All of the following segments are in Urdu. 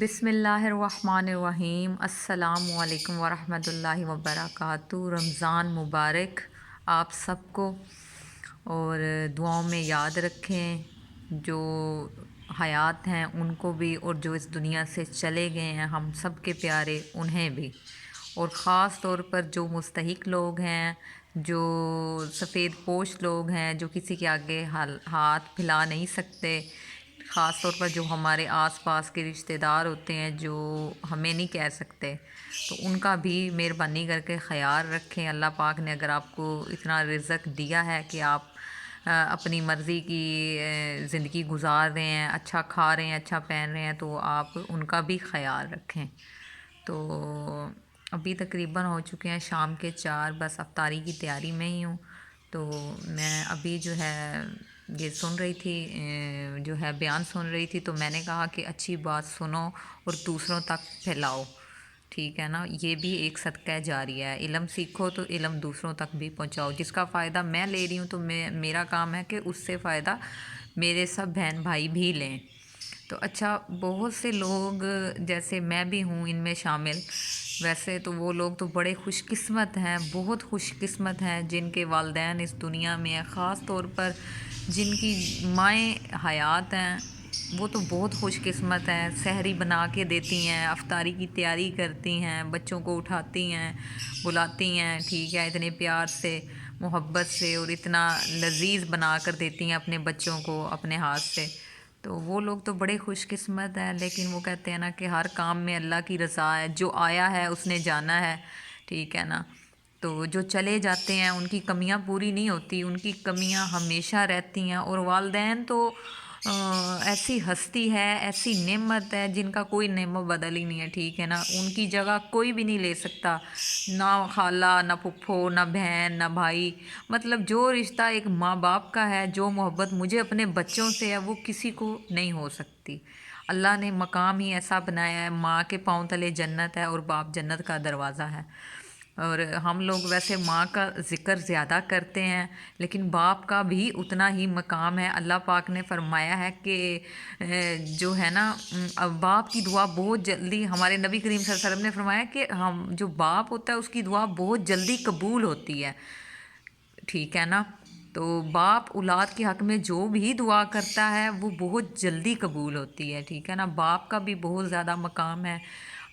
بسم اللہ الرحمن الرحیم۔ السلام علیکم ورحمۃ اللہ وبرکاتہ۔ رمضان مبارک آپ سب کو، اور دعاؤں میں یاد رکھیں جو حیات ہیں ان کو بھی، اور جو اس دنیا سے چلے گئے ہیں ہم سب کے پیارے انہیں بھی، اور خاص طور پر جو مستحق لوگ ہیں، جو سفید پوش لوگ ہیں، جو کسی کے آگے ہاتھ پھیلا نہیں سکتے، خاص طور پر جو ہمارے آس پاس کے رشتہ دار ہوتے ہیں جو ہمیں نہیں کہہ سکتے، تو ان کا بھی مہربانی کر کے خیال رکھیں۔ اللہ پاک نے اگر آپ کو اتنا رزق دیا ہے کہ آپ اپنی مرضی کی زندگی گزار رہے ہیں، اچھا کھا رہے ہیں، اچھا پہن رہے ہیں، تو آپ ان کا بھی خیال رکھیں۔ تو ابھی تقریباً ہو چکے ہیں شام کے 4، بس افطاری کی تیاری میں ہی ہوں۔ تو میں ابھی جو ہے یہ سن رہی تھی، جو ہے بیان سن رہی تھی، تو میں نے کہا کہ اچھی بات سنو اور دوسروں تک پھیلاؤ، ٹھیک ہے نا۔ یہ بھی ایک صدقہ جاریہ ہے، علم سیکھو تو علم دوسروں تک بھی پہنچاؤ۔ جس کا فائدہ میں لے رہی ہوں تو میرا کام ہے کہ اس سے فائدہ میرے سب بہن بھائی بھی لیں۔ تو اچھا، بہت سے لوگ جیسے میں بھی ہوں ان میں شامل، ویسے تو وہ لوگ تو بڑے خوش قسمت ہیں، بہت خوش قسمت ہیں جن کے والدین اس دنیا میں ہیں، خاص طور پر جن کی مائیں حیات ہیں، وہ تو بہت خوش قسمت ہیں۔ سحری بنا کے دیتی ہیں، افطاری کی تیاری کرتی ہیں، بچوں کو اٹھاتی ہیں، بلاتی ہیں، ٹھیک ہے، اتنے پیار سے، محبت سے، اور اتنا لذیذ بنا کر دیتی ہیں اپنے بچوں کو اپنے ہاتھ سے۔ تو وہ لوگ تو بڑے خوش قسمت ہیں، لیکن وہ کہتے ہیں نا کہ ہر کام میں اللہ کی رضا ہے، جو آیا ہے اس نے جانا ہے، ٹھیک ہے نا۔ تو جو چلے جاتے ہیں ان کی کمیاں پوری نہیں ہوتی، ان کی کمیاں ہمیشہ رہتی ہیں۔ اور والدین تو ایسی ہستی ہے، ایسی نعمت ہے جن کا کوئی نعمت بدل ہی نہیں ہے، ٹھیک ہے نا۔ ان کی جگہ کوئی بھی نہیں لے سکتا، نہ خالہ، نہ پھپھو، نہ بہن، نہ بھائی، مطلب جو رشتہ ایک ماں باپ کا ہے، جو محبت مجھے اپنے بچوں سے ہے، وہ کسی کو نہیں ہو سکتی۔ اللہ نے مقام ہی ایسا بنایا ہے، ماں کے پاؤں تلے جنت ہے اور باپ جنت کا دروازہ ہے۔ اور ہم لوگ ویسے ماں کا ذکر زیادہ کرتے ہیں، لیکن باپ کا بھی اتنا ہی مقام ہے۔ اللہ پاک نے فرمایا ہے کہ جو ہے نا، باپ کی دعا بہت جلدی، ہمارے نبی کریم صلی اللہ علیہ وسلم نے فرمایا کہ ہم جو باپ ہوتا ہے اس کی دعا بہت جلدی قبول ہوتی ہے، ٹھیک ہے نا۔ تو باپ اولاد کے حق میں جو بھی دعا کرتا ہے وہ بہت جلدی قبول ہوتی ہے، ٹھیک ہے نا۔ باپ کا بھی بہت زیادہ مقام ہے۔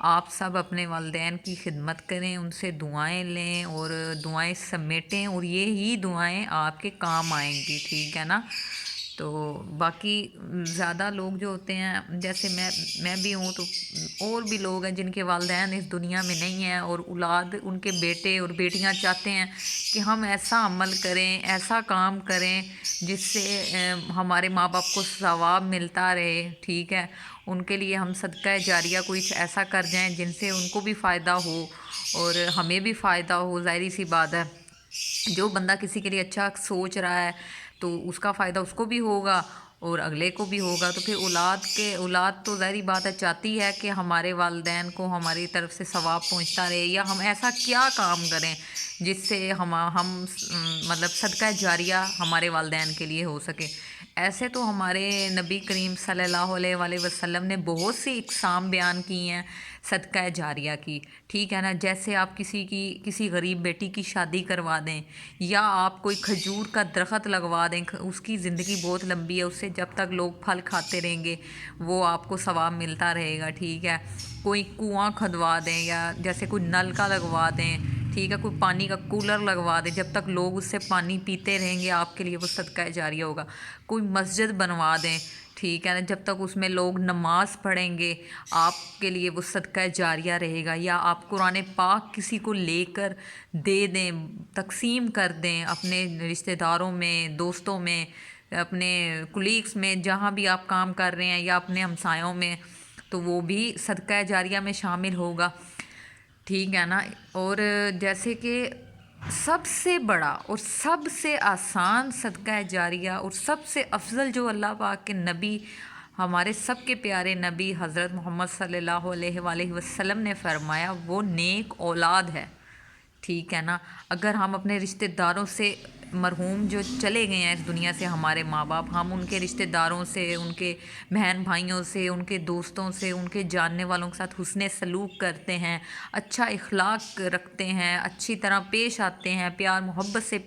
آپ سب اپنے والدین کی خدمت کریں، ان سے دعائیں لیں اور دعائیں سمیٹیں، اور یہی دعائیں آپ کے کام آئیں گی، ٹھیک ہے نا۔ تو باقی زیادہ لوگ جو ہوتے ہیں، جیسے میں بھی ہوں، تو اور بھی لوگ ہیں جن کے والدین اس دنیا میں نہیں ہیں، اور اولاد ان کے بیٹے اور بیٹیاں چاہتے ہیں کہ ہم ایسا عمل کریں، ایسا کام کریں جس سے ہمارے ماں باپ کو ثواب ملتا رہے، ٹھیک ہے۔ ان کے لیے ہم صدقہ جاریہ کچھ ایسا کر جائیں جن سے ان کو بھی فائدہ ہو اور ہمیں بھی فائدہ ہو۔ ظاہری سی بات ہے، جو بندہ کسی کے لیے اچھا سوچ رہا ہے تو اس کا فائدہ اس کو بھی ہوگا اور اگلے کو بھی ہوگا۔ تو پھر اولاد تو ظاہری بات ہے چاہتی ہے کہ ہمارے والدین کو ہماری طرف سے ثواب پہنچتا رہے، یا ہم ایسا کیا کام کریں جس سے ہم مطلب صدقہ جاریہ ہمارے والدین کے لیے ہو سکے۔ ایسے تو ہمارے نبی کریم صلی اللہ علیہ وآلہ وسلم نے بہت سی اقسام بیان کی ہیں صدقہ جاریہ کی، ٹھیک ہے نا۔ جیسے آپ کسی غریب بیٹی کی شادی کروا دیں، یا آپ کوئی کھجور کا درخت لگوا دیں، اس کی زندگی بہت لمبی ہے، اس سے جب تک لوگ پھل کھاتے رہیں گے وہ آپ کو ثواب ملتا رہے گا، ٹھیک ہے۔ کوئی کنواں کھدوا دیں، یا جیسے کوئی نل کا لگوا دیں، ٹھیک ہے، کوئی پانی کا کولر لگوا دیں، جب تک لوگ اس سے پانی پیتے رہیں گے آپ کے لیے وہ صدقہ جاریہ ہوگا۔ کوئی مسجد بنوا دیں، ٹھیک ہے نا، جب تک اس میں لوگ نماز پڑھیں گے آپ کے لیے وہ صدقہ جاریہ رہے گا۔ یا آپ قرآن پاک کسی کو لے کر دے دیں، تقسیم کر دیں اپنے رشتہ داروں میں، دوستوں میں، اپنے کولیگس میں، جہاں بھی آپ کام کر رہے ہیں، یا اپنے ہمسایوں میں، تو وہ بھی صدقہ جاریہ میں شامل ہوگا، ٹھیک ہے نا۔ اور جیسے کہ سب سے بڑا اور سب سے آسان صدقہ جاریہ اور سب سے افضل جو اللہ پاک کے نبی، ہمارے سب کے پیارے نبی حضرت محمد صلی اللہ علیہ وآلہ وسلم نے فرمایا، وہ نیک اولاد ہے، ٹھیک ہے نا۔ اگر ہم اپنے رشتہ داروں سے مرحوم جو چلے گئے ہیں اس دنیا سے، ہمارے ماں باپ، ہم ان کے رشتہ داروں سے، ان کے بہن بھائیوں سے، ان کے دوستوں سے، ان کے جاننے والوں کے ساتھ حسن سلوک کرتے ہیں، اچھا اخلاق رکھتے ہیں، اچھی طرح پیش آتے ہیں، پیار محبت سے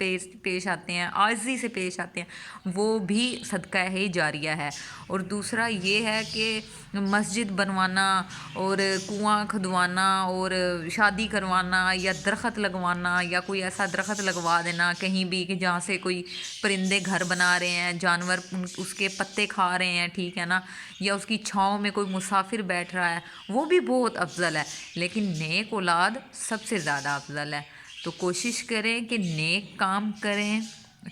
پیش آتے ہیں، عاجزی سے پیش آتے ہیں، وہ بھی صدقہ ہی جاریہ ہے۔ اور دوسرا یہ ہے کہ مسجد بنوانا اور کنواں کھدوانا اور شادی کروانا یا درخت لگوانا یا کوئی ایسا درخت لگوا دینا کہیں بھی کہ جہاں سے کوئی پرندے گھر بنا رہے ہیں، جانور اس کے پتے کھا رہے ہیں، ٹھیک ہے نا، یا اس کی چھاؤں میں کوئی مسافر بیٹھ رہا ہے، وہ بھی بہت افضل ہے، لیکن نیک اولاد سب سے زیادہ افضل ہے۔ تو کوشش کریں کہ نیک کام کریں،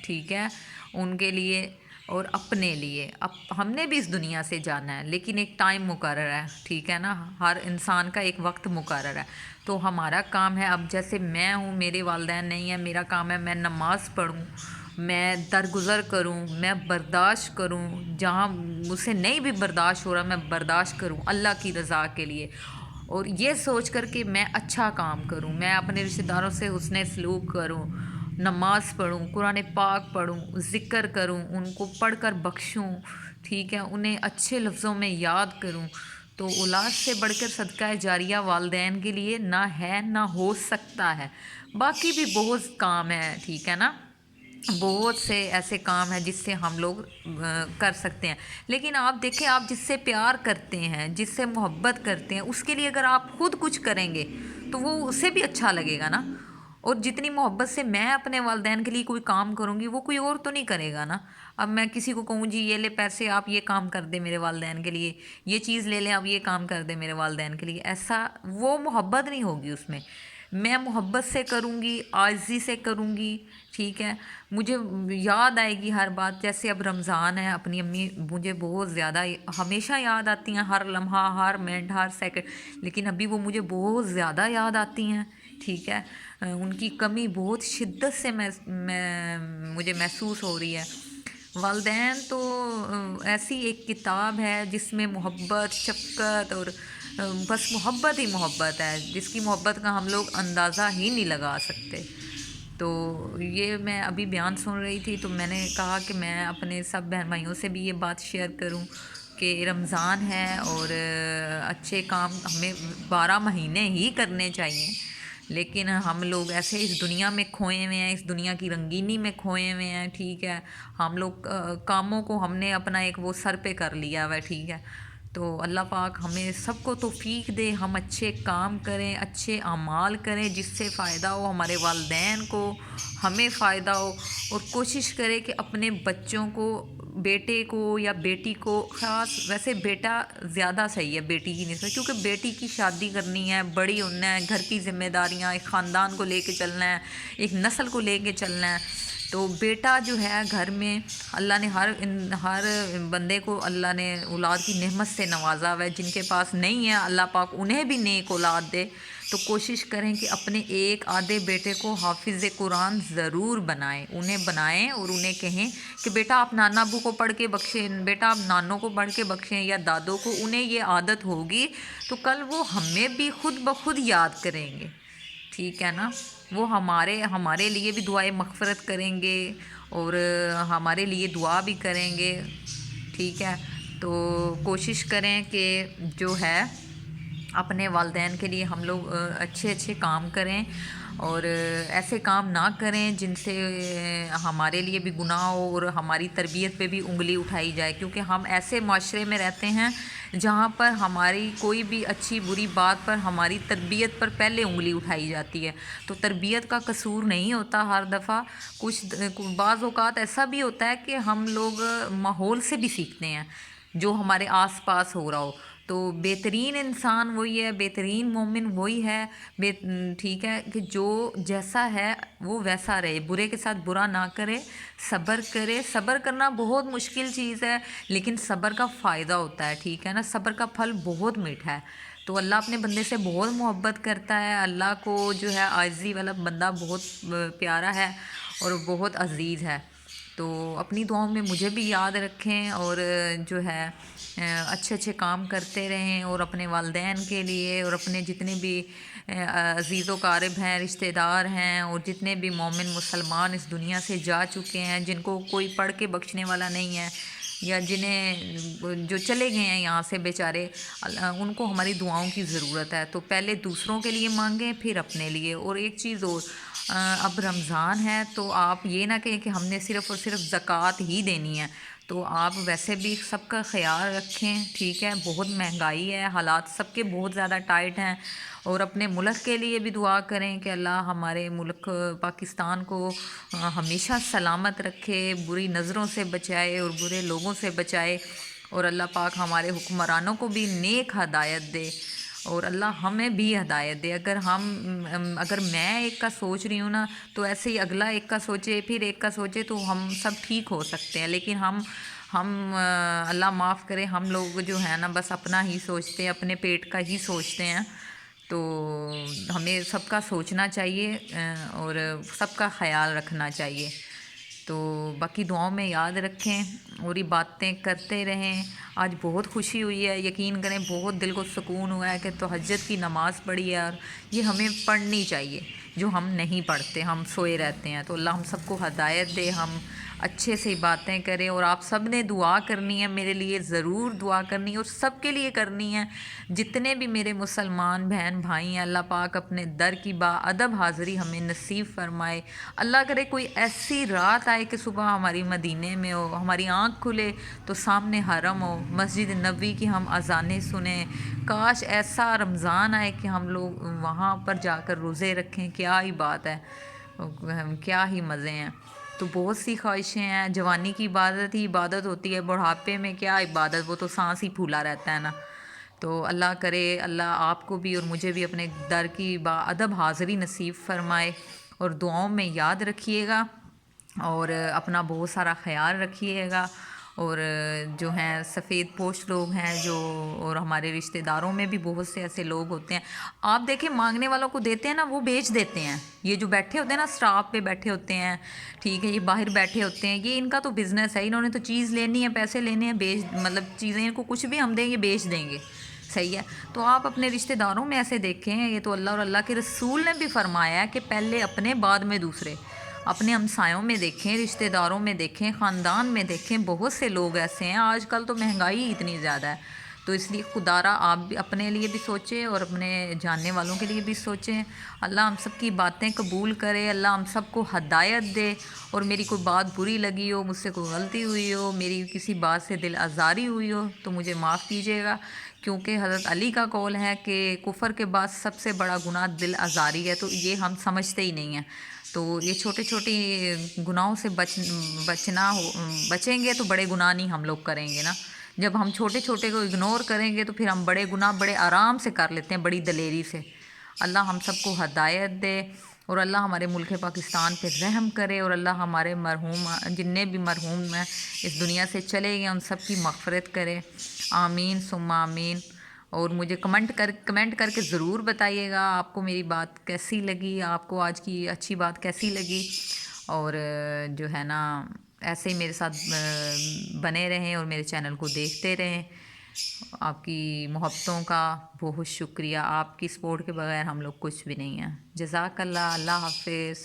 ٹھیک ہے، ان کے لیے اور اپنے لیے۔ اب ہم نے بھی اس دنیا سے جانا ہے، لیکن ایک ٹائم مقرر ہے، ٹھیک ہے نا، ہر انسان کا ایک وقت مقرر ہے۔ تو ہمارا کام ہے، اب جیسے میں ہوں، میرے والدین نہیں ہیں، میرا کام ہے میں نماز پڑھوں، میں درگزر کروں، میں برداشت کروں، جہاں مجھ سے نہیں بھی برداشت ہو رہا میں برداشت کروں اللہ کی رضا کے لیے، اور یہ سوچ کر کہ میں اچھا کام کروں، میں اپنے رشتہ داروں سے حسن سلوک کروں، نماز پڑھوں، قرآن پاک پڑھوں، ذکر کروں، ان کو پڑھ کر بخشوں، ٹھیک ہے، انہیں اچھے لفظوں میں یاد کروں۔ تو اولاد سے بڑھ کر صدقہ جاریہ والدین کے لیے نہ ہے، نہ ہو سکتا ہے۔ باقی بھی بہت کام ہے، ٹھیک ہے نا، بہت سے ایسے کام ہیں جس سے ہم لوگ کر سکتے ہیں، لیکن آپ دیکھیں، آپ جس سے پیار کرتے ہیں، جس سے محبت کرتے ہیں، اس کے لیے اگر آپ خود کچھ کریں گے تو وہ اسے بھی اچھا لگے گا نا۔ اور جتنی محبت سے میں اپنے والدین کے لیے کوئی کام کروں گی وہ کوئی اور تو نہیں کرے گا نا۔ اب میں کسی کو کہوں جی یہ لے پیسے، آپ یہ کام کر دیں میرے والدین کے لیے، یہ چیز لے لیں، آپ یہ کام کر دیں میرے والدین کے لیے، ایسا وہ محبت نہیں ہوگی اس میں۔ میں محبت سے کروں گی، عاجزی سے کروں گی، ٹھیک ہے، مجھے یاد آئے گی ہر بات۔ جیسے اب رمضان ہے، اپنی امی مجھے بہت زیادہ ہمیشہ یاد آتی ہیں، ہر لمحہ، ہر منٹ، ہر سیکنڈ، لیکن ابھی وہ مجھے بہت زیادہ یاد آتی ہیں، ٹھیک ہے، ان کی کمی بہت شدت سے مجھے محسوس ہو رہی ہے۔ والدین تو ایسی ایک کتاب ہے جس میں محبت، شفقت اور بس محبت ہی محبت ہے، جس کی محبت کا ہم لوگ اندازہ ہی نہیں لگا سکتے۔ تو یہ میں ابھی بیان سن رہی تھی تو میں نے کہا کہ میں اپنے سب بہن بھائیوں سے بھی یہ بات شیئر کروں کہ رمضان ہے اور اچھے کام ہمیں 12 مہینے ہی کرنے چاہیے، لیکن ہم لوگ ایسے اس دنیا میں کھوئے ہوئے ہیں، اس دنیا کی رنگینی میں کھوئے ہوئے ہیں، ٹھیک ہے، ہم لوگ کاموں کو ہم نے اپنا ایک وہ سر پہ کر لیا ہوا ہے، ٹھیک ہے۔ تو اللہ پاک ہمیں سب کو توفیق دے، ہم اچھے کام کریں، اچھے اعمال کریں جس سے فائدہ ہو ہمارے والدین کو، ہمیں فائدہ ہو، اور کوشش کریں کہ اپنے بچوں کو، بیٹے کو یا بیٹی کو، خاص ویسے بیٹا زیادہ صحیح ہے بیٹی کی نسبت، کیونکہ بیٹی کی شادی کرنی ہے، بڑی ہونا ہے، گھر کی ذمہ داریاں، ایک خاندان کو لے کے چلنا ہے، ایک نسل کو لے کے چلنا ہے۔ تو بیٹا جو ہے گھر میں اللہ نے ہر بندے کو اللہ نے اولاد کی نعمت سے نوازا ہوا ہے، جن کے پاس نہیں ہے اللہ پاک انہیں بھی نیک اولاد دے۔ تو کوشش کریں کہ اپنے ایک آدھے بیٹے کو حافظ قرآن ضرور بنائیں اور انہیں کہیں کہ بیٹا آپ نانا ابو کو پڑھ کے بخشیں، بیٹا آپ نانوں کو پڑھ کے بخشیں یا دادوں کو، انہیں یہ عادت ہوگی تو کل وہ ہمیں بھی خود بخود یاد کریں گے، ٹھیک ہے نا، وہ ہمارے لیے بھی دعائے مغفرت کریں گے اور ہمارے لیے دعا بھی کریں گے، ٹھیک ہے۔ تو کوشش کریں کہ جو ہے اپنے والدین کے لیے ہم لوگ اچھے کام کریں اور ایسے کام نہ کریں جن سے ہمارے لیے بھی گناہ ہو اور ہماری تربیت پہ بھی انگلی اٹھائی جائے، کیونکہ ہم ایسے معاشرے میں رہتے ہیں جہاں پر ہماری کوئی بھی اچھی بری بات پر ہماری تربیت پر پہلے انگلی اٹھائی جاتی ہے۔ تو تربیت کا قصور نہیں ہوتا ہر دفعہ، بعض اوقات ایسا بھی ہوتا ہے کہ ہم لوگ ماحول سے بھی سیکھتے ہیں جو ہمارے آس پاس ہو رہا ہو۔ تو بہترین انسان وہی ہے، بہترین مومن وہی ہے، ٹھیک ہے، کہ جو جیسا ہے وہ ویسا رہے، برے کے ساتھ برا نہ کرے، صبر کرے۔ صبر کرنا بہت مشکل چیز ہے لیکن صبر کا فائدہ ہوتا ہے، ٹھیک ہے نا، صبر کا پھل بہت میٹھا ہے۔ تو اللہ اپنے بندے سے بہت محبت کرتا ہے، اللہ کو جو ہے عاجزی والا بندہ بہت پیارا ہے اور بہت عزیز ہے۔ تو اپنی دعاؤں میں مجھے بھی یاد رکھیں اور جو ہے اچھے اچھے کام کرتے رہیں، اور اپنے والدین کے لیے اور اپنے جتنے بھی عزیز و قارب ہیں، رشتہ دار ہیں، اور جتنے بھی مومن مسلمان اس دنیا سے جا چکے ہیں، جن کو کوئی پڑھ کے بخشنے والا نہیں ہے، یا جنہیں جو چلے گئے ہیں یہاں سے بیچارے، ان کو ہماری دعاؤں کی ضرورت ہے۔ تو پہلے دوسروں کے لیے مانگیں، پھر اپنے لیے۔ اور ایک چیز اور، اب رمضان ہے تو آپ یہ نہ کہیں کہ ہم نے صرف اور صرف زکوٰۃ ہی دینی ہے، تو آپ ویسے بھی سب کا خیال رکھیں، ٹھیک ہے؟ بہت مہنگائی ہے، حالات سب کے بہت زیادہ ٹائٹ ہیں، اور اپنے ملک کے لیے بھی دعا کریں کہ اللہ ہمارے ملک پاکستان کو ہمیشہ سلامت رکھے، بری نظروں سے بچائے اور برے لوگوں سے بچائے، اور اللہ پاک ہمارے حکمرانوں کو بھی نیک ہدایت دے، اور اللہ ہمیں بھی ہدایت دے۔ اگر میں ایک کا سوچ رہی ہوں نا، تو ایسے ہی اگلا ایک کا سوچے، پھر ایک کا سوچے، تو ہم سب ٹھیک ہو سکتے ہیں۔ لیکن ہم اللہ معاف کرے، ہم لوگ جو ہیں نا بس اپنا ہی سوچتے ہیں، اپنے پیٹ کا ہی سوچتے ہیں۔ تو ہمیں سب کا سوچنا چاہیے، اور سب کا خیال رکھنا چاہیے۔ تو باقی دعاؤں میں یاد رکھیں، اور یہ باتیں کرتے رہیں۔ آج بہت خوشی ہوئی ہے، یقین کریں بہت دل کو سکون ہوا ہے کہ تہجد کی نماز پڑھی ہے، اور یہ ہمیں پڑھنی چاہیے، جو ہم نہیں پڑھتے، ہم سوئے رہتے ہیں۔ تو اللہ ہم سب کو ہدایت دے، ہم اچھے سے باتیں کریں، اور آپ سب نے دعا کرنی ہے میرے لیے، ضرور دعا کرنی ہے، اور سب کے لیے کرنی ہے، جتنے بھی میرے مسلمان بہن بھائی ہیں۔ اللہ پاک اپنے در کی باادب حاضری ہمیں نصیب فرمائے۔ اللہ کرے کوئی ایسی رات آئے کہ صبح ہماری مدینے میں ہو، ہماری آنکھ کھلے تو سامنے حرم ہو، مسجد نبوی کی ہم اذانیں سنیں۔ کاش ایسا رمضان آئے کہ ہم لوگ وہاں پر جا کر روزے رکھیں، کیا ہی بات ہے، کیا ہی مزے ہیں۔ تو بہت سی خواہشیں ہیں، جوانی کی عبادت ہی عبادت ہوتی ہے، بڑھاپے میں کیا عبادت، وہ تو سانس ہی پھولا رہتا ہے نا۔ تو اللہ کرے اللہ آپ کو بھی اور مجھے بھی اپنے در کی باادب حاضری نصیب فرمائے، اور دعاؤں میں یاد رکھیے گا، اور اپنا بہت سارا خیال رکھیے گا۔ اور جو ہیں سفید پوش لوگ ہیں جو، اور ہمارے رشتہ داروں میں بھی بہت سے ایسے لوگ ہوتے ہیں، آپ دیکھیں مانگنے والوں کو دیتے ہیں نا، وہ بیچ دیتے ہیں۔ یہ جو بیٹھے ہوتے ہیں نا، اسٹاف پہ بیٹھے ہوتے ہیں، ٹھیک ہے، یہ باہر بیٹھے ہوتے ہیں، یہ ان کا تو بزنس ہے، انہوں نے تو چیز لینی ہے، پیسے لینے ہیں، مطلب چیزیں ان کو کچھ بھی ہم دیں گے بیچ دیں گے، صحیح ہے؟ تو آپ اپنے رشتہ داروں میں ایسے دیکھیں، یہ تو اللہ اور اللہ کے رسول نے بھی فرمایا ہے کہ پہلے اپنے بعد میں دوسرے۔ اپنے ہمسایوں میں دیکھیں، رشتہ داروں میں دیکھیں، خاندان میں دیکھیں، بہت سے لوگ ایسے ہیں۔ آج کل تو مہنگائی اتنی زیادہ ہے، تو اس لیے خدارا آپ بھی اپنے لیے بھی سوچیں، اور اپنے جاننے والوں کے لیے بھی سوچیں۔ اللہ ہم سب کی باتیں قبول کرے، اللہ ہم سب کو ہدایت دے، اور میری کوئی بات بری لگی ہو، مجھ سے کوئی غلطی ہوئی ہو، میری کسی بات سے دل آزاری ہوئی ہو، تو مجھے معاف کیجیے گا، کیونکہ حضرت علی کا قول ہے کہ کفر کے بعد سب سے بڑا گناہ دل آزاری ہے، تو یہ ہم سمجھتے ہی نہیں ہیں۔ تو یہ چھوٹے چھوٹی گناہوں سے بچیں گے تو بڑے گناہ نہیں ہم لوگ کریں گے نا۔ جب ہم چھوٹے چھوٹے کو اگنور کریں گے تو پھر ہم بڑے گناہ بڑے آرام سے کر لیتے ہیں، بڑی دلیری سے۔ اللہ ہم سب کو ہدایت دے، اور اللہ ہمارے ملک پاکستان پہ رحم کرے، اور اللہ ہمارے مرحوم جتنے بھی مرحوم ہیں اس دنیا سے چلے گئے ان سب کی مغفرت کرے، آمین ثم آمین۔ اور مجھے کمنٹ کر کے ضرور بتائیے گا آپ کو میری بات کیسی لگی، آپ کو آج کی اچھی بات کیسی لگی، اور جو ہے نا ایسے ہی میرے ساتھ بنے رہیں اور میرے چینل کو دیکھتے رہیں۔ آپ کی محبتوں کا بہت شکریہ، آپ کی سپورٹ کے بغیر ہم لوگ کچھ بھی نہیں ہیں۔ جزاک اللہ، اللہ حافظ۔